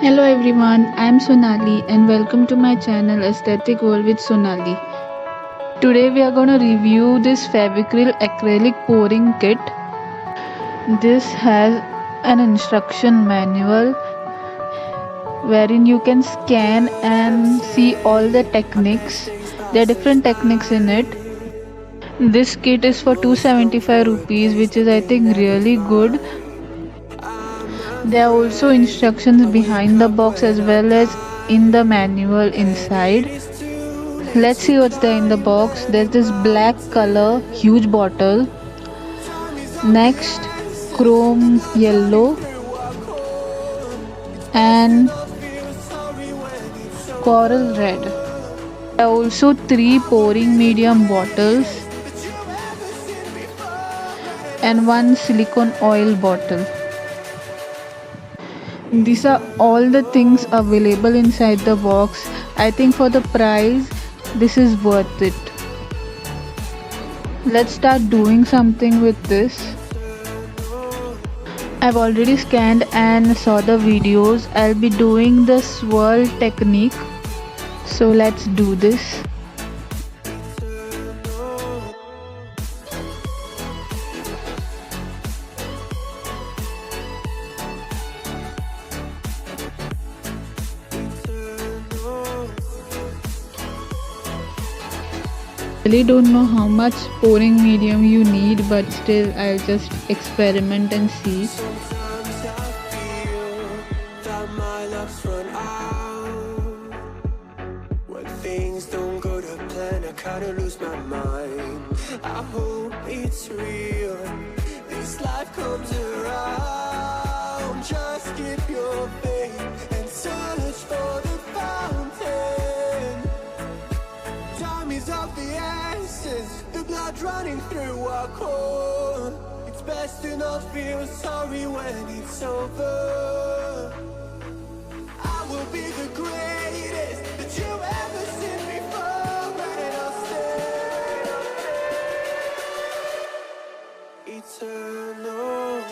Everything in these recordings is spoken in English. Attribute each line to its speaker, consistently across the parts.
Speaker 1: Hello everyone, I am Sonali and welcome to my channel Aesthetic World with Sonali. Today we are going to review this Fevicryl Acrylic pouring kit. This has an instruction manual wherein you can scan and see all the techniques. There are different techniques in it. This kit is for 275 rupees, which is I think really good. There are also instructions behind the box as well as in the manual inside. Let's see what's there in the box. There's this black color huge bottle. Next, chrome yellow and coral red. There are also three pouring medium bottles and one silicone oil bottle. These are all the things available inside the box. I think for the price, this is worth it. Let's start doing something with this. I've already scanned and saw the videos. I'll be doing the swirl technique. So let's do this. I really don't know how much pouring medium you need, but still I'll just experiment and see.
Speaker 2: Sometimes I feel that my love's run out. When things don't go to plan, I kinda lose my mind. I hope it's real, this life comes around. Just keep your faith and search for the fountain. Time is of the essence, the blood running through our core. It's best to not feel sorry when it's over. I will be the greatest that you ever seen before, and I'll stay eternal.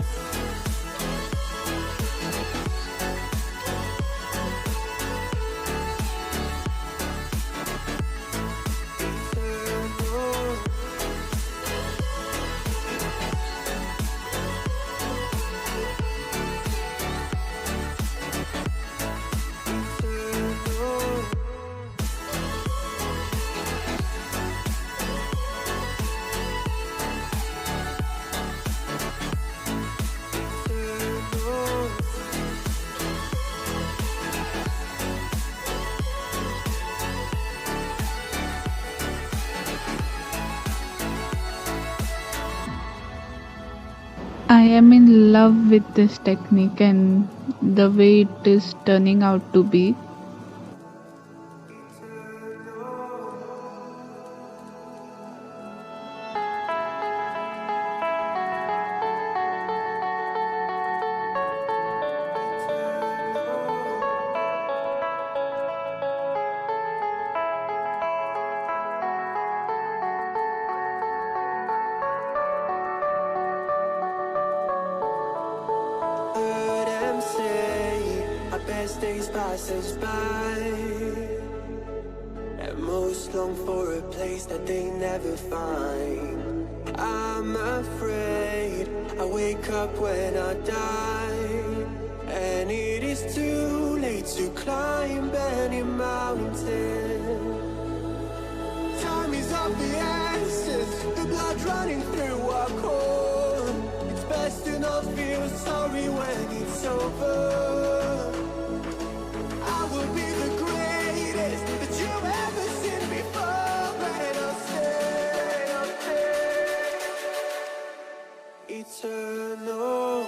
Speaker 1: I am in love with this technique and the way it is turning out to be.
Speaker 2: Heard them say our best days pass us by, and most long for a place that they never find. I'm afraid I wake up when I die, and it is too late to climb any mountain. Time is of the essence, the blood running through our core. It's best to not feel sorry when it's over. I will be the greatest that you ever seen before, and I'll stay eternal.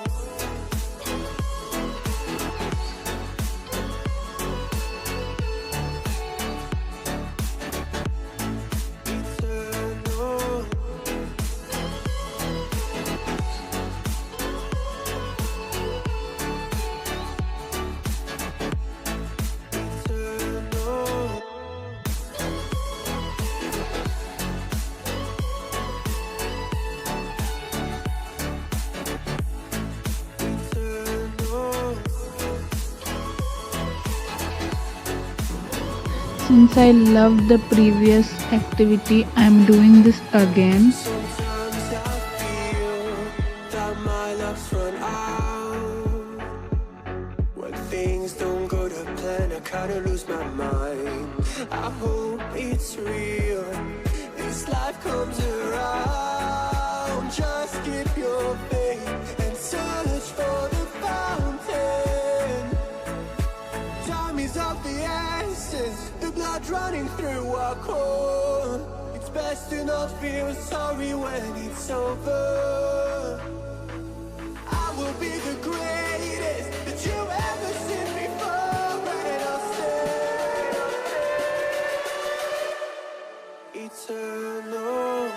Speaker 1: since I loved the previous activity, I'm doing this again.
Speaker 2: Sometimes I feel that my luck's run out. When things don't go to plan, I kinda lose my mind. I hope it's real, this life comes around. Just keep your faith and search for the fountain. Time is of the essence, the blood running through our core. It's best to not feel sorry when it's over. I will be the greatest that you ever seen before, and I'll stay eternal.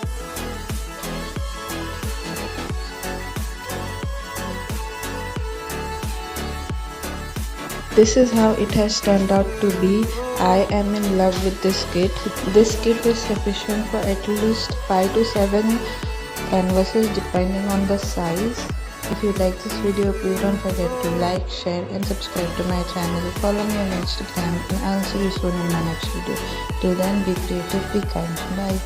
Speaker 3: This is how it has turned out to be. I am in love with this kit. This kit is sufficient for at least 5 to 7 canvases depending on the size. If you like this video, please don't forget to like, share and subscribe to my channel. Follow me on Instagram and I'll see you soon in my next video. Till then, be creative, be kind. Bye.